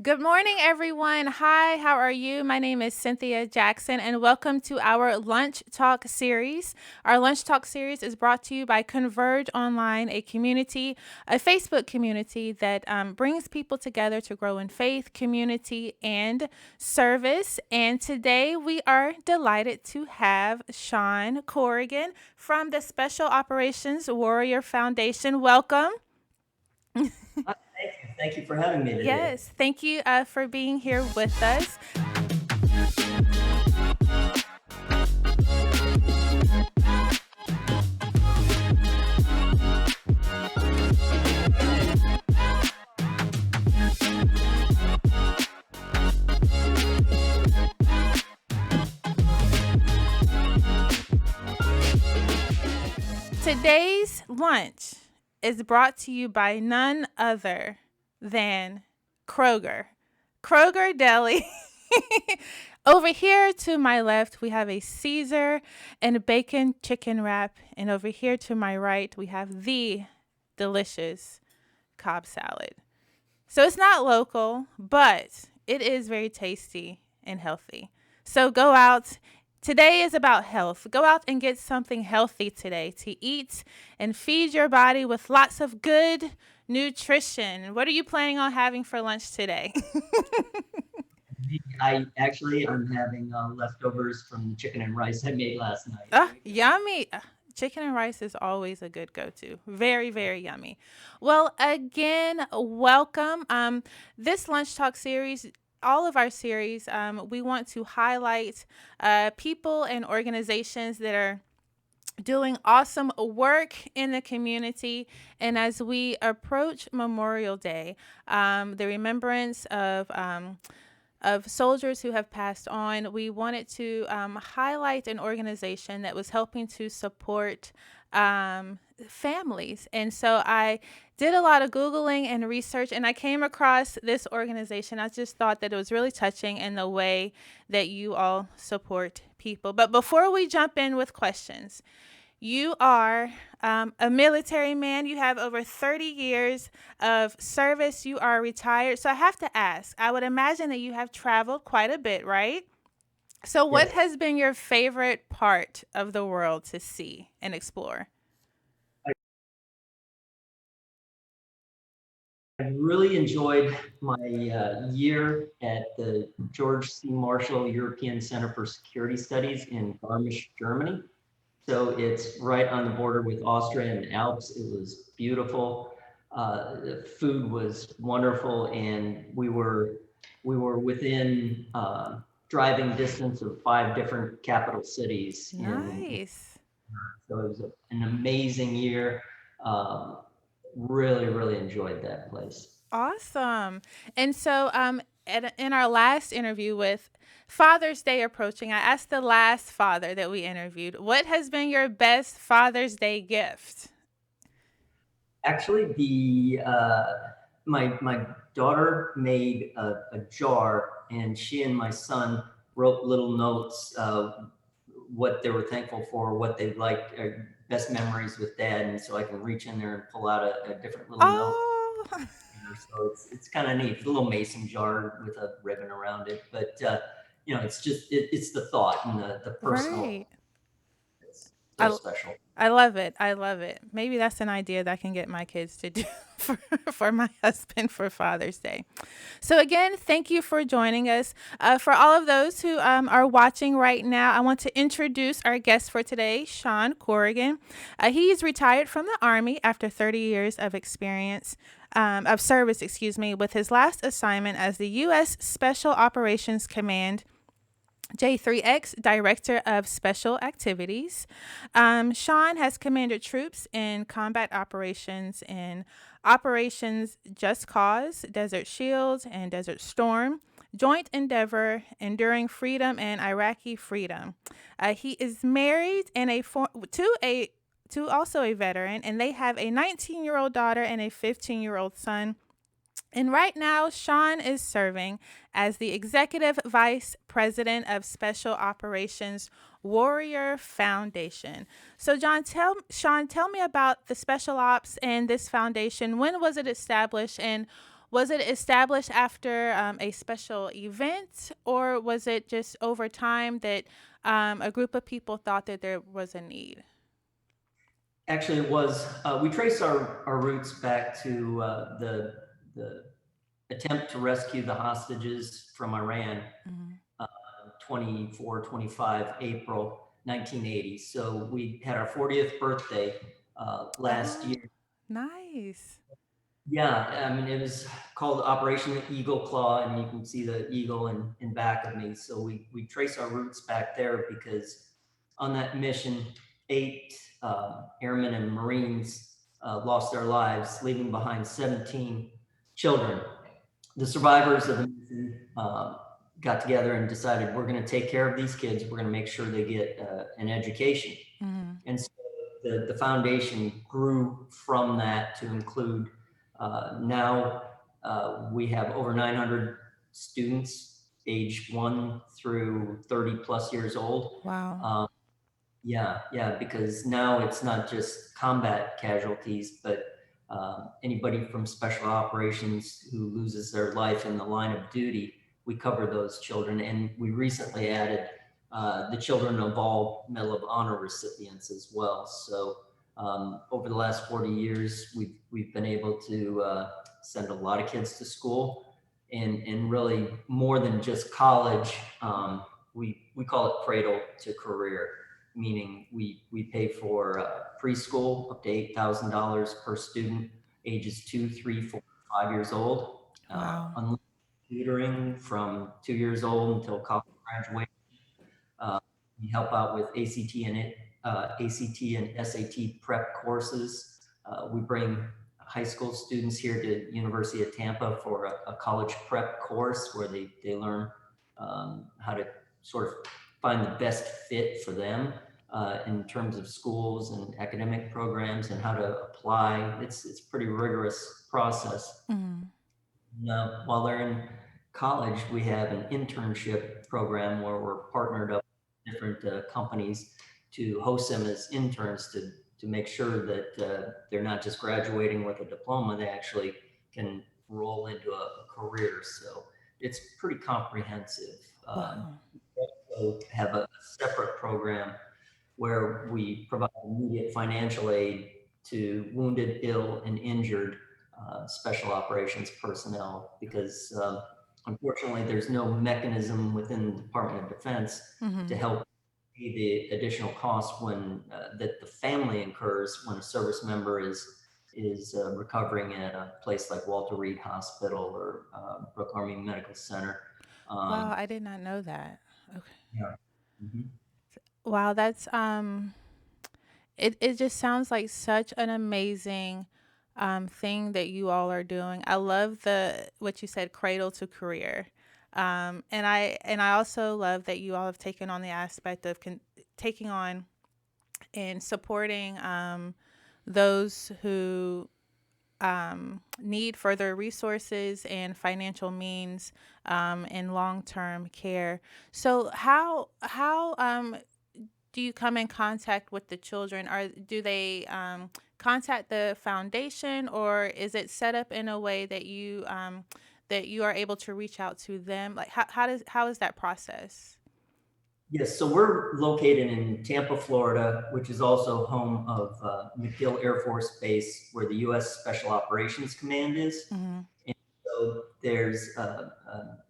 Good morning, everyone. Hi, how are you? My name is Cynthia Jackson, and welcome to our Lunch Talk series. Our Lunch Talk series is brought to you by Converge Online, a Facebook community that brings people together to grow in faith, community, and service. And today we are delighted to have Sean Corrigan from the Special Operations Warrior Foundation. Welcome. Hi, thank you. Thank you for having me today. Yes, thank you for being here with us. Today's lunch is brought to you by none other than Kroger. Kroger Deli. Over here to my left, we have a Caesar and a bacon chicken wrap. And over here to my right, we have the delicious Cobb salad. So it's not local, but it is very tasty and healthy. So go out. Today is about health. Go out and get something healthy today to eat and feed your body with lots of good nutrition. What are you planning on having for lunch today? I'm having leftovers from the chicken and rice I made last night. Yummy. Chicken and rice is always a good go-to. Very, very yummy. Well, again, welcome. This Lunch Talk series, all of our series, we want to highlight people and organizations that are doing awesome work in the community. And as we approach Memorial Day, the remembrance of soldiers who have passed on, we wanted to highlight an organization that was helping to support families. And so I did a lot of Googling and research, and I came across this organization. I just thought that it was really touching in the way that you all support people. But before we jump in with questions, you are a military man. You have over 30 years of service. You are retired. So I have to ask, I would imagine that you have traveled quite a bit, right? So what Yes, has been your favorite part of the world to see and explore? I, I really enjoyed my year at the George C. Marshall European Center for Security Studies in Garmisch, Germany. So it's right on the border with Austria and the Alps. It was beautiful. The food was wonderful, and we were within driving distance of 5 different capital cities in. Nice. So it was an amazing year. Um, really enjoyed that place. Awesome. And so in our last interview with Father's Day approaching, I asked the last father that we interviewed, what has been your best Father's Day gift? Actually, the my daughter made a jar, and she and my son wrote little notes, what they were thankful for, what they liked, best memories with dad, and so I can reach in there and pull out a different little note. Oh, So it's kind of neat. It's a little mason jar with a ribbon around it, but it's just it's the thought and the personal. right. It's so I special. I love it. I love it. Maybe that's an idea that I can get my kids to do for, for my husband for Father's Day. So, again, thank you for joining us. For all of those who are watching right now, I want to introduce our guest for today, Sean Corrigan. He is retired from the Army after 30 years of experience. Of service, excuse me, with his last assignment as the U.S. Special Operations Command J3X Director of Special Activities. Sean has commanded troops in combat operations in Operations Just Cause, Desert Shield, and Desert Storm, Joint Endeavor, Enduring Freedom, and Iraqi Freedom. He is married and to also a veteran, and they have a 19-year-old daughter and a 15-year-old son. And right now, Sean is serving as the Executive Vice President of Special Operations Warrior Foundation. So, Sean, tell me about the Special Ops and this foundation. When was it established, and Was it established after a special event, or was it just over time that a group of people thought that there was a need? Actually, it was, we trace our roots back to the attempt to rescue the hostages from Iran, Mhm. 24, 25 April 1980. So we had our 40th birthday last Oh, year. nice. Yeah, I mean, it was called Operation Eagle Claw, and you can see the eagle in back of me. So we trace our roots back there because on that mission, 8 airmen and Marines lost their lives, leaving behind 17 children. The survivors of the mission got together and decided we're going to take care of these kids. We're going to make sure they get an education. Mhm. And so the foundation grew from that to include now we have over 900 students age 1 through 30 plus years old. Wow. Um, yeah, because now it's not just combat casualties, but anybody from special operations who loses their life in the line of duty, we cover those children. And we recently added the children of all Medal of Honor recipients as well. So over the last 40 years, we've been able to send a lot of kids to school, and really more than just college. We call it cradle to career, meaning we pay for preschool up to $8,000 per student, ages 2, 3, 4, 5 years old. Wow. Unlimited tutoring from 2 years old until college graduation. Uh, we help out with ACT and SAT prep courses. We bring high school students here to University of Tampa for a college prep course where they learn how to sort of find the best fit for them in terms of schools and academic programs and how to apply. It's a pretty rigorous process. Mhm. Now, while they're in college, we have an internship program where we're partnered up with different companies to host them as interns to make sure that they're not just graduating with a diploma, they actually can roll into a career. So it's pretty comprehensive. Wow. We also have a separate program where we provide immediate financial aid to wounded, ill, and injured special operations personnel because unfortunately there's no mechanism within the Department of Defense to Mhm. help pay the additional cost when that the family incurs when a service member is recovering at a place like Walter Reed Hospital or Brooke Army Medical Center. Wow, Um, I did not know that. Okay. yeah. Mhm. Wow, that's it just sounds like such an amazing thing that you all are doing. I love the what you said, cradle to career. And I also love that you all have taken on the aspect of taking on and supporting those who need further resources and financial means in long term care. So how do you come in contact with the children? Or do they contact the foundation, or is it set up in a way that you are able to reach out to them? Like how is that process? Yes, so we're located in Tampa, Florida, which is also home of MacDill Air Force Base, where the U.S. Special Operations Command is. Mm-hmm. And so there's an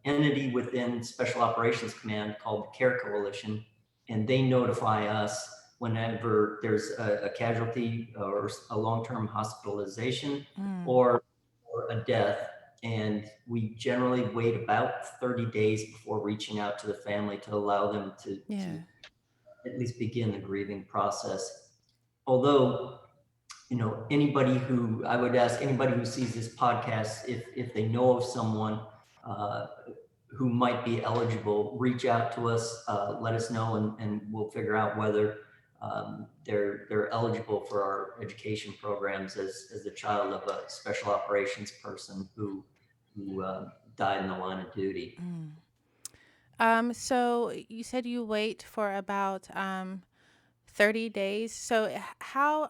entity within Special Operations Command called the CARE Coalition, and they notify us whenever there's a casualty or a long-term hospitalization Mm. or a death. And we generally wait about 30 days before reaching out to the family to allow them to Yeah. at least begin the grieving process. Although, anybody who I would ask anybody who sees this podcast if they know of someone uh, who might be eligible, reach out to us, let us know, and we'll figure out whether they're eligible for our education programs as a child of a special operations person who died in the line of duty. Mm. So you said you wait for about 30 days. So how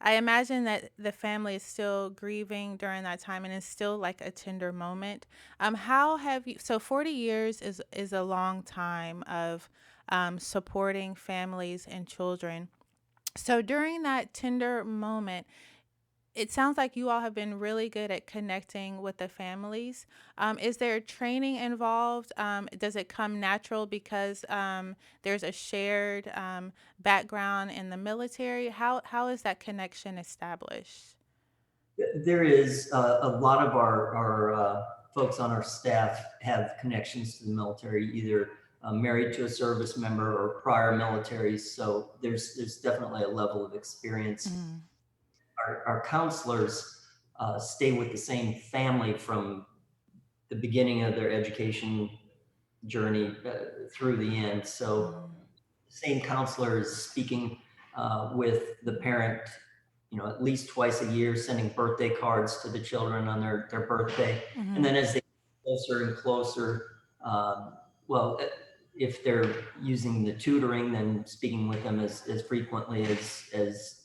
I imagine that the family is still grieving during that time and it's still like a tender moment. How have you, so 40 years is a long time of supporting families and children. So during that tender moment, it sounds like you all have been really good at connecting with the families. Is there training involved? Does it come natural because there's a shared background in the military? How is that connection established? There is a lot of our folks on our staff have connections to the military, either married to a service member or prior militaries. So there's definitely a level of experience. Mm, Our counselors stay with the same family from the beginning of their education journey through the end. So mm, the same counselor is speaking with the parent, at least twice a year, sending birthday cards to the children on their birthday. And mm, then as they get closer and closer, well, if they're using the tutoring, then speaking with them as frequently as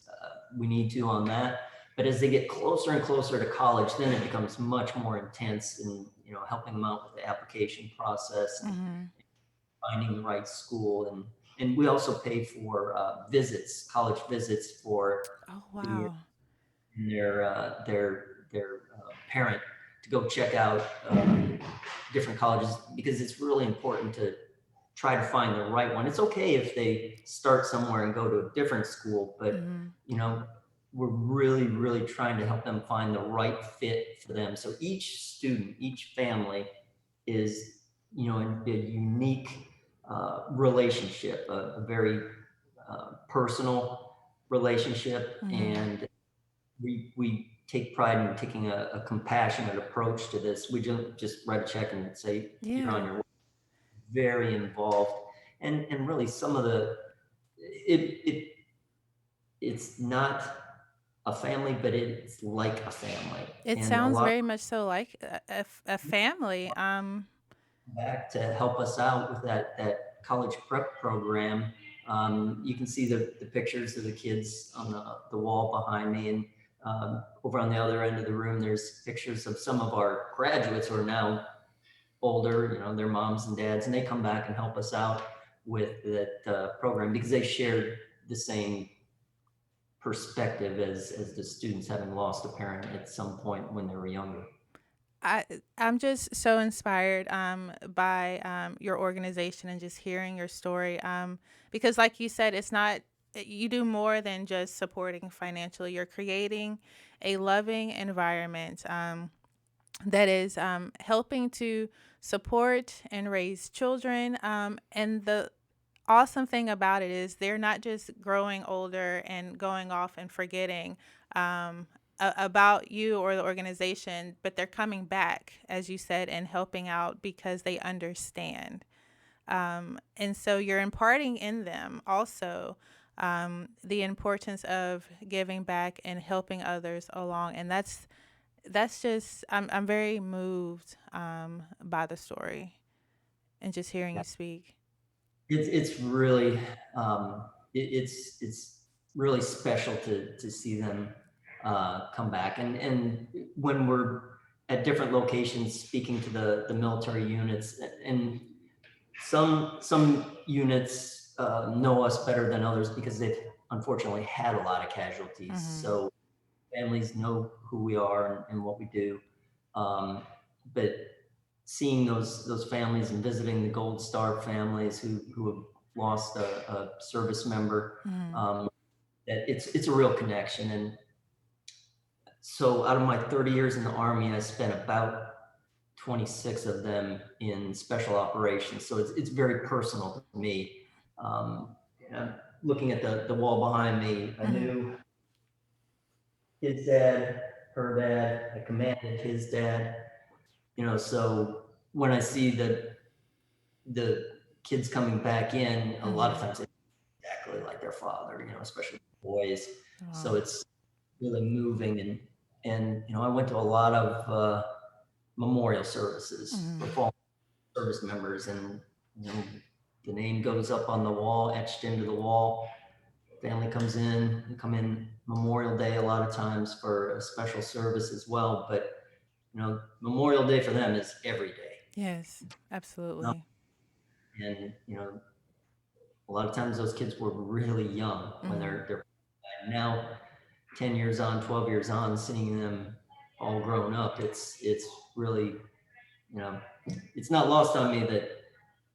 we need to on that. But as they get closer and closer to college, then it becomes much more intense in, helping them out with the application process and mm. finding the right school. And we also pay for visits, college visits for Oh, the wow. and their parent to go check out different colleges, because it's really important to try to find the right one. It's okay if they start somewhere and go to a different school, but Mm, you know we're really, really trying to help them find the right fit for them. So each student, each family is, a unique relationship, a very personal relationship. mm. And we take pride in taking a compassionate approach to this. We don't just write a check and say you're on Yeah. your way. Very involved, and really some of the it it's not a family, but it's like a family, It and a sounds lot very much so like a family. back to help us out with that college prep program. You can see the pictures of the kids on the wall behind me, and over on the other end of the room, there's pictures of some of our graduates who are now older, their moms and dads, and they come back and help us out with that program because they shared the same perspective as the students, having lost a parent at some point when they were younger. I I'm just so inspired by your organization and just hearing your story because like you said, it's not, you do more than just supporting financially. You're creating a loving environment that is helping to support and raise children, and the awesome thing about it is they're not just growing older and going off and forgetting about you or the organization, but they're coming back, as you said, and helping out because they understand. And so you're imparting in them also the importance of giving back and helping others along. And that's just, I'm very moved by the story and just hearing you speak. It's really it's really special to see them come back, and when we're at different locations speaking to the military units, and some units know us better than others because they've unfortunately had a lot of casualties. Hmm. So families know who we are and what we do. But seeing those families and visiting the Gold Star families who have lost a service member, Hmm. um, that it's a real connection. And so out of my 30 years in the Army, I spent about 26 of them in special operations. So it's very personal to me. And looking at the wall behind me, I Hmm. knew his dad, her dad, I commanded his dad, so when I see the kids coming back in, a lot of Hmm. times it's exactly like their father, especially boys. So Wow. it's really moving. And I went to a lot of memorial services for Hmm. fallen service members, and you know, the name goes up on the wall, etched into the wall. family comes in, they come in Memorial Day a lot of times for a special service as well. But, Memorial Day for them is every day. Yes, Uh, absolutely. And, a lot of times those kids were really young when Hmm. they're now 10 years on, 12 years on, seeing them all grown up. It's really, you know, it's not lost on me that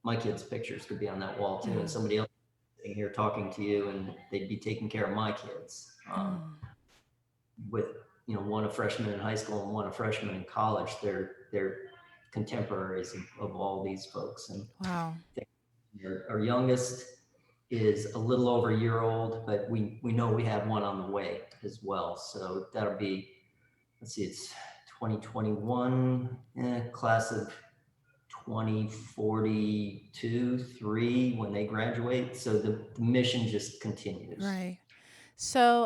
my kids' pictures could be on that wall too, and Hmm. somebody else sitting here talking to you, and they'd be taking care of my kids. With one a freshman in high school and one a freshman in college, they're contemporaries of all these folks. And Wow. our youngest is a little over a year old, but we know we have one on the way as well. So that'll be, let's see, it's 2021, class of 2042, 3 when they graduate. So the mission just continues. Right. So,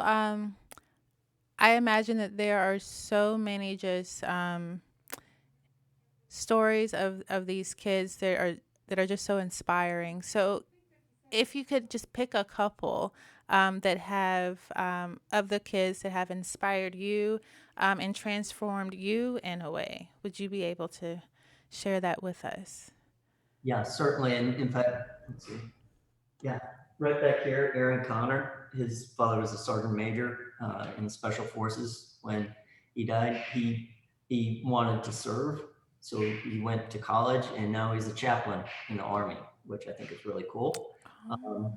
I imagine that there are so many just stories of these kids that are just so inspiring. So, if you could just pick a couple that have of the kids that have inspired you and transformed you in a way, would you be able to share that with us? Yeah, certainly. And in fact, let's see. Yeah, right back here, Aaron Connor. His father was a sergeant major in the special forces. When he died, he wanted to serve, so he went to college, and now he's a chaplain in the Army, which I think is really cool. Um,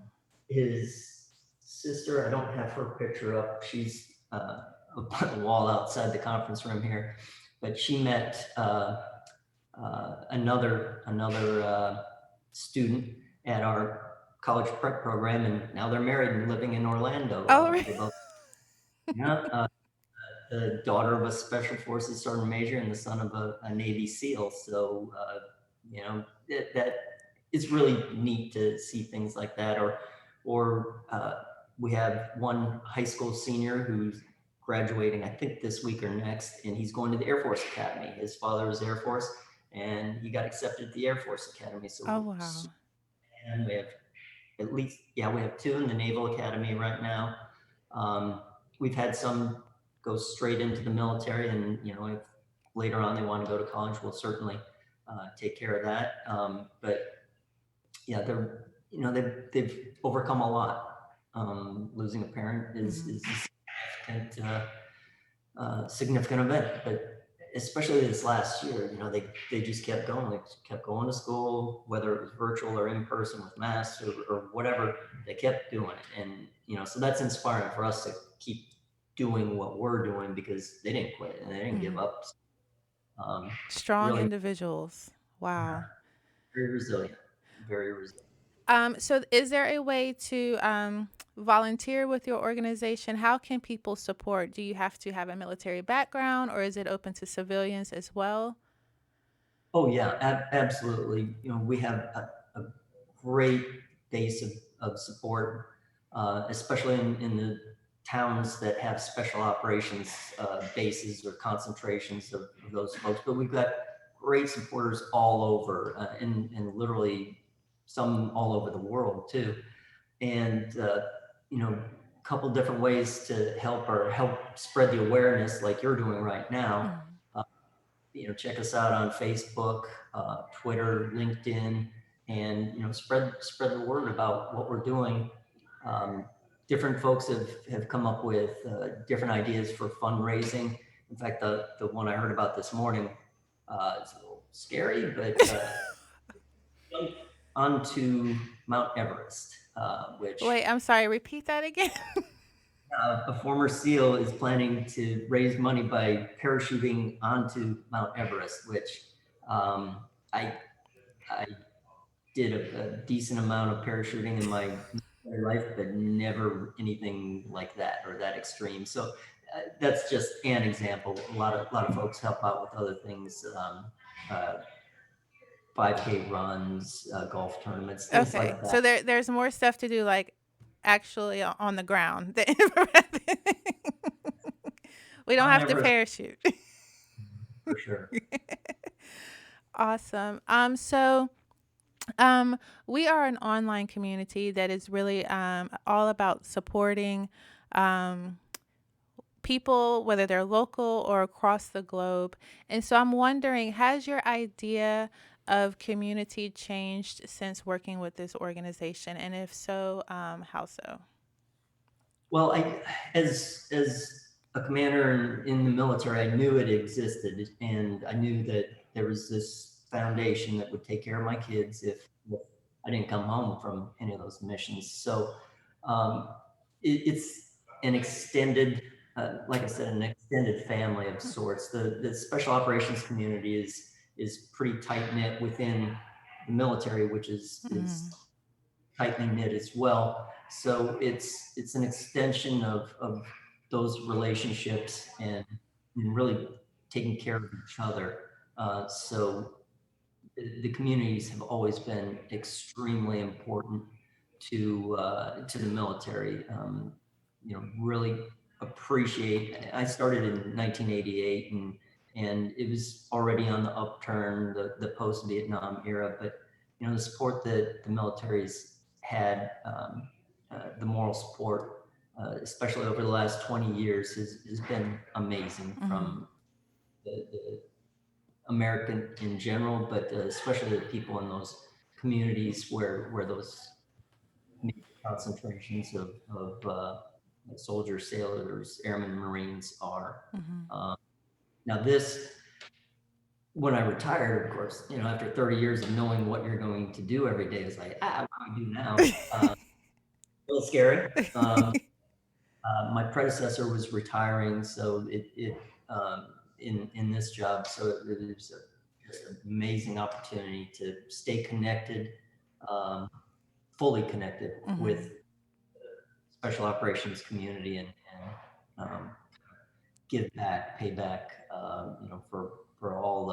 his sister, I don't have her picture up. She's up on the wall outside the conference room here, but she met another student at our college prep program, and now they're married and living in Orlando. Oh, really? They both, yeah, the daughter of a special forces sergeant major and the son of a Navy SEAL. So, that it's really neat to see things like that. Or we have one high school senior who's graduating, I think this week or next, and he's going to the Air Force Academy. His father was Air Force, and he got accepted at the Air Force Academy. So Oh, wow. and we have at least, yeah, we have two in the Naval Academy right now. Um, we've had some go straight into the military, and if later on they want to go to college, we'll certainly take care of that. But yeah, they've overcome a lot. Losing a parent Hmm. is a significant event, but especially this last year, they just kept going. They kept going to school, whether it was virtual or in person with masks or whatever. They kept doing it, and so that's inspiring for us to keep doing what we're doing because they didn't quit and they didn't give Hmm. up. Um, Strong really individuals. Wow. very resilient, very resilient. So is there a way to volunteer with your organization? How can people support? Do you have to have a military background or is it open to civilians as well? Oh yeah, absolutely. We have a great base of support, especially in the towns that have special operations bases or concentrations of those folks. But we've got great supporters all over, and literally some all over the world too. And a couple different ways to help spread the awareness, like you're doing right now. Mhm. Check us out on Facebook, Twitter, LinkedIn, and spread the word about what we're doing. Um, Different folks have come up with different ideas for fundraising. In fact, the one I heard about this morning is a little scary, but onto Mount Everest, which Wait, I'm sorry. Repeat that again. a former SEAL is planning to raise money by parachuting onto Mount Everest, which um, I I did a decent amount of parachuting in my life, but never anything like that or that extreme. So that's just an example. A lot of folks help out with other things, uh, 5K runs, golf tournaments, things Okay, like so that. there's more stuff to do, like actually on the ground. We don't Mount have to Everest parachute. for sure. Awesome. So We are an online community that is really all about supporting um, people, whether they're local or across the globe. And so I'm wondering, has your idea of community changed since working with this organization? And if so, how so? Well, as a commander in the military, I knew it existed, and I knew that there was this foundation that would take care of my kids if I didn't come home from any of those missions. So um, it's an extended, like I said, an extended family of sorts. The special operations community is pretty tight knit within the military, which is Mm, tightly knit as well. So it's an extension of those relationships and really taking care of each other. So the communities have always been extremely important to the military. Really appreciate. I started in 1988, and it was already on the upturn, the post Vietnam era. But the support that the military's had, the moral support, especially over the last 20 years, has been amazing mm, from the American in general, but especially the people in those communities where those concentrations of soldiers, sailors, airmen, Marines are. mm, Um, Now this, when I retired, of course, after 30 years of knowing what you're going to do every day, it's like, what do we do now? A little scary. My predecessor was retiring, so it in this job, so it was just an amazing opportunity to stay connected, um, fully connected with mm, special operations community and give back, pay back, for all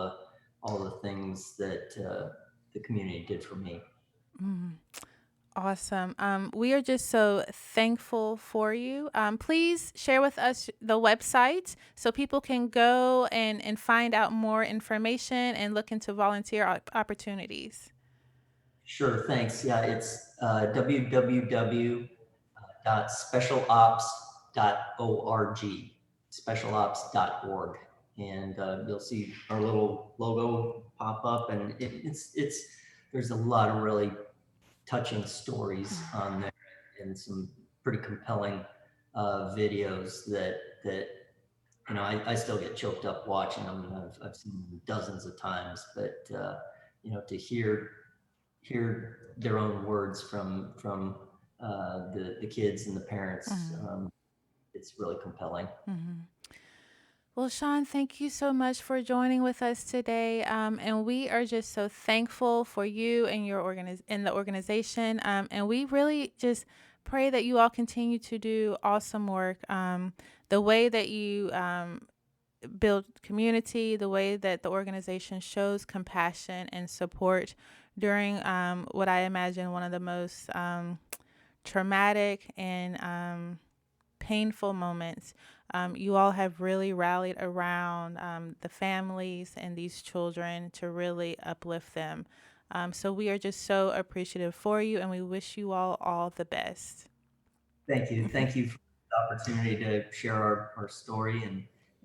the things that the community did for me. mm. Awesome. We are just so thankful for you. Please share with us the website so people can go and find out more information and look into volunteer opportunities. Sure, thanks. Yeah, it's www.specialops.org, specialops.org, and you'll see our little logo pop up, and it's there's a lot of really touching stories on there and some pretty compelling videos that I still get choked up watching them, and I've seen them dozens of times, but to hear their own words from the kids and the parents, Mhm, it's really compelling. mhm. Well, Sean, thank you so much for joining with us today. And we are just so thankful for you and your in the organization. And we really just pray that you all continue to do awesome work. The way that you build community, the way that the organization shows compassion and support during what I imagine one of the most traumatic and painful moments. You all have really rallied around the families and these children to really uplift them. So we are just so appreciative for you, and we wish you all the best. Thank you. Thank you for the opportunity to share our story,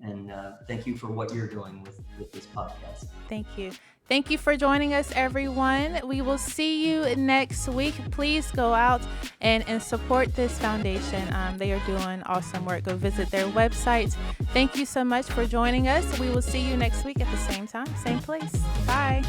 and thank you for what you're doing with this podcast. Thank you. Thank you for joining us, everyone. We will see you next week. Please go out and support this foundation. They are doing awesome work. Go visit their website. Thank you so much for joining us. We will see you next week at the same time, same place. Bye.